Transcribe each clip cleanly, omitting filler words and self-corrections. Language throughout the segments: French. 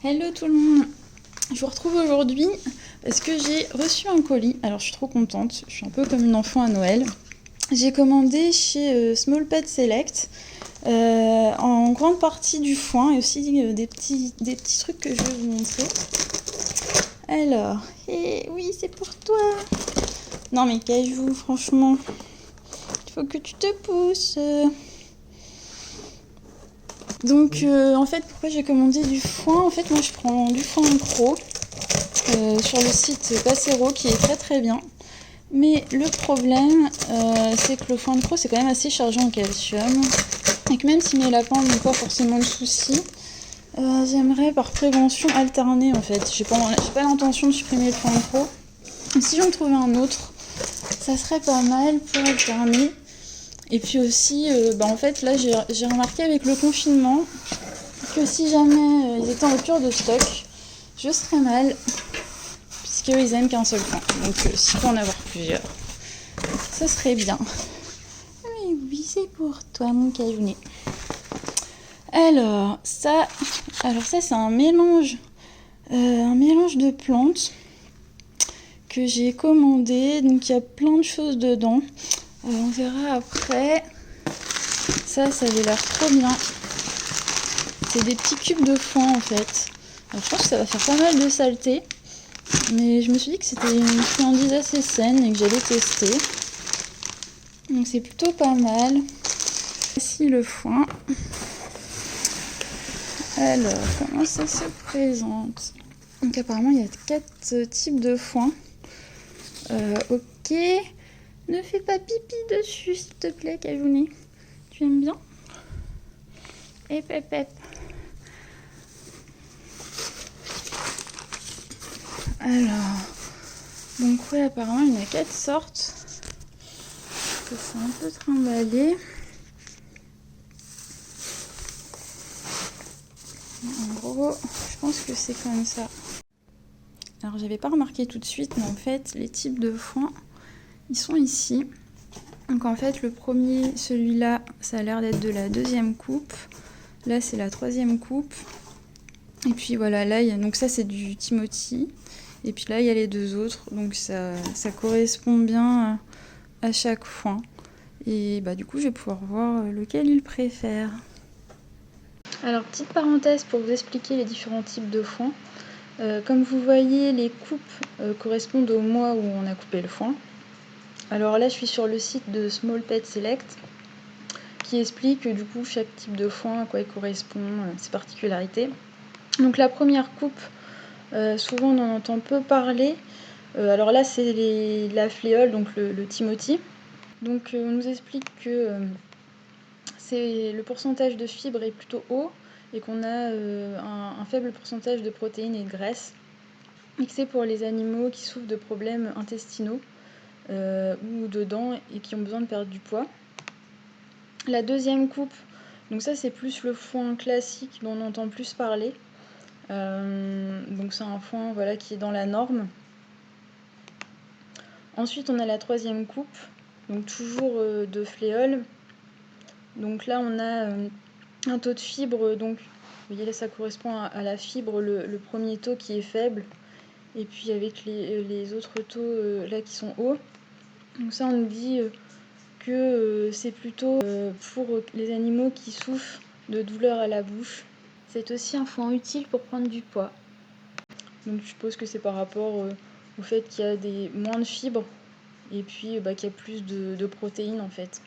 Hello tout le monde. Je vous retrouve aujourd'hui parce que j'ai reçu un colis. Alors je suis trop contente, je suis un peu comme une enfant à Noël. J'ai commandé chez Small Pet Select en grande partie du foin et aussi des petits trucs que je vais vous montrer. Alors, oui c'est pour toi. Non mais Cajou, franchement, il faut que tu te pousses. Donc en fait pourquoi j'ai commandé du foin? En fait moi je prends du foin en pro sur le site Passero qui est très très bien. Mais le problème c'est que le foin de pro c'est quand même assez chargé en calcium. Et que même si mes lapins n'ont pas forcément le souci, j'aimerais par prévention alterner en fait. J'ai pas l'intention de supprimer le foin de pro. Mais si j'en trouvais un autre, ça serait pas mal pour alterner. Et puis aussi, en fait là j'ai remarqué avec le confinement que si jamais ils étaient en rupture de stock, je serais mal, puisqu'ils aiment qu'un seul foin. Donc s'il faut en avoir plusieurs, ça serait bien. Mais oui, c'est pour toi mon cajounet. Alors ça c'est un mélange de plantes que j'ai commandé. Donc il y a plein de choses dedans. On verra après. Ça avait l'air trop bien. C'est des petits cubes de foin en fait. Alors, je pense que ça va faire pas mal de saleté. Mais je me suis dit que c'était une friandise assez saine et que j'allais tester. Donc c'est plutôt pas mal. Voici le foin. Alors, comment ça se présente? Donc apparemment il y a 4 types de foin. Ok. Ne fais pas pipi dessus s'il te plaît, Cajounet. Tu aimes bien? Et pep. Alors, donc ouais, apparemment il y en a 4 sortes. C'est un peu trimballé. En gros, je pense que c'est comme ça. Alors j'avais pas remarqué tout de suite, mais en fait les types de foin, ils sont ici. Donc en fait le premier, celui-là, ça a l'air d'être de la 2e coupe. Là c'est la 3e coupe. Et puis voilà, là donc ça c'est du Timothy. Et puis là il y a les 2 autres, donc ça correspond bien à chaque foin. Et du coup je vais pouvoir voir lequel il préfère. Alors petite parenthèse pour vous expliquer les différents types de foin. Comme vous voyez, les coupes correspondent au mois où on a coupé le foin. Alors là je suis sur le site de Small Pet Select qui explique du coup chaque type de foin, à quoi il correspond, ses particularités. Donc la première coupe, souvent on en entend peu parler. Alors là c'est la fléole, donc le Timothy. Donc on nous explique que le pourcentage de fibres est plutôt haut et qu'on a un faible pourcentage de protéines et de graisses. Et que c'est pour les animaux qui souffrent de problèmes intestinaux ou de dents et qui ont besoin de perdre du poids. La 2e coupe, donc ça c'est plus le foin classique dont on entend plus parler. Donc c'est un foin qui est dans la norme. Ensuite on a la 3e coupe, donc toujours de fléole. Donc là on a un taux de fibre, donc vous voyez là ça correspond à la fibre, le premier taux qui est faible, et puis avec les autres taux là qui sont hauts. Donc ça on nous dit que c'est plutôt pour les animaux qui souffrent de douleurs à la bouche. C'est aussi un foin utile pour prendre du poids. Donc je suppose que c'est par rapport au fait qu'il y a moins de fibres et puis qu'il y a plus de protéines en fait.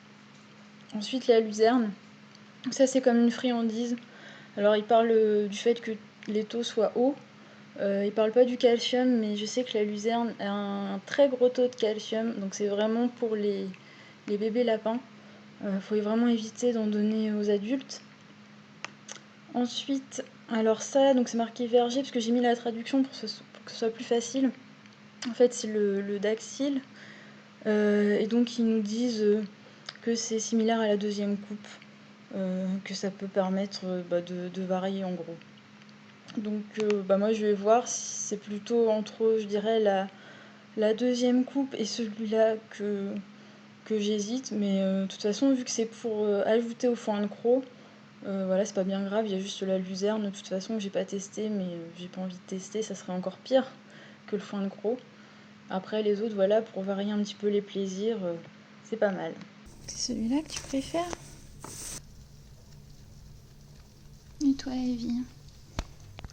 Ensuite la luzerne, ça c'est comme une friandise. Alors il parle du fait que les taux soient hauts. Il parle pas du calcium, mais je sais que la luzerne a un très gros taux de calcium, donc c'est vraiment pour les bébés lapins. Faut vraiment éviter d'en donner aux adultes. Ensuite, alors ça, donc c'est marqué verger parce que j'ai mis la traduction pour que ce soit plus facile. En fait, c'est le Daxil. Et donc ils nous disent que c'est similaire à la 2e coupe, que ça peut permettre de varier en gros. Donc moi je vais voir si c'est plutôt entre, je dirais, la 2e coupe et celui-là que j'hésite. Mais de toute façon, vu que c'est pour ajouter au foin de croc, Voilà, c'est pas bien grave, il y a juste la luzerne de toute façon que j'ai pas testé, mais j'ai pas envie de tester, ça serait encore pire que le foin de gros. Après les autres, voilà, pour varier un petit peu les plaisirs, c'est pas mal. C'est celui-là que tu préfères? Et toi, Evie?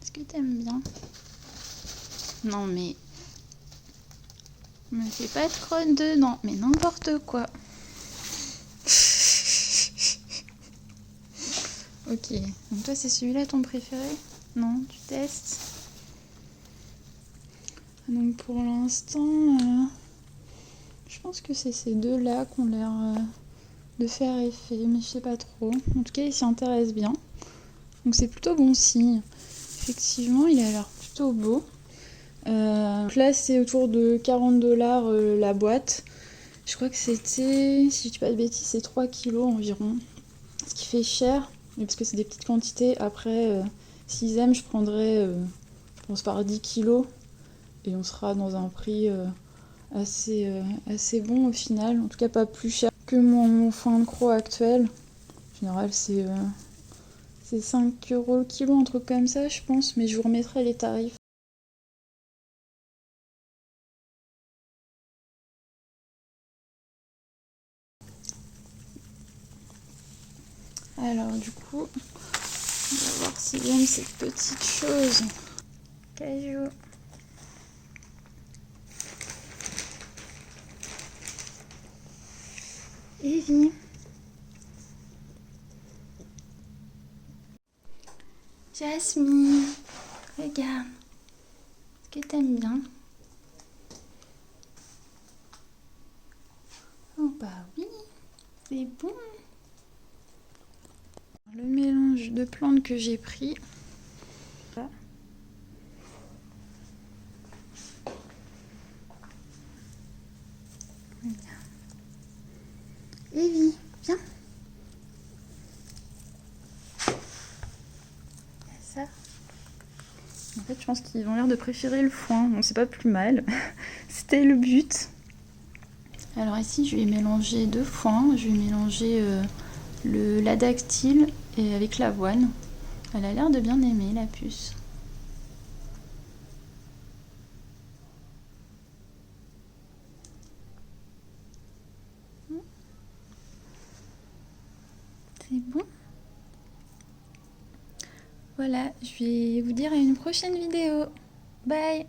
Est-ce que t'aimes bien? Non mais... me fais pas de crotte dedans, mais n'importe quoi. Ok, donc toi c'est celui-là ton préféré? Non, tu testes? Donc pour l'instant, je pense que c'est ces deux-là qui ont l'air de faire effet, mais je sais pas trop. En tout cas, il s'y intéresse bien. Donc c'est plutôt bon signe. Effectivement, il a l'air plutôt beau. Donc là, c'est autour de 40$ la boîte. Je crois que c'était, si je dis pas de bêtises, c'est 3 kilos environ. Ce qui fait cher, mais parce que c'est des petites quantités. Après, s'ils aiment, je prendrais, je pense, par 10 kilos. Et on sera dans un prix assez bon au final. En tout cas, pas plus cher que mon foin de croc actuel. En général, c'est 5 € le kilo, un truc comme ça, je pense. Mais je vous remettrai les tarifs. Alors, du coup, on va voir si j'aime cette petite chose. Cajou. Evie. Jasmine. Regarde. Est-ce que t'aimes bien? Oh bah oui, c'est bon. Le mélange de plantes que j'ai pris. Evie, viens. Ça. En fait, je pense qu'ils ont l'air de préférer le foin. Bon, c'est pas plus mal. C'était le but. Alors ici, je vais mélanger deux foins. Je vais mélanger la dactyle et avec l'avoine. Elle a l'air de bien aimer, la puce. C'est bon. Voilà, je vais vous dire à une prochaine vidéo. Bye!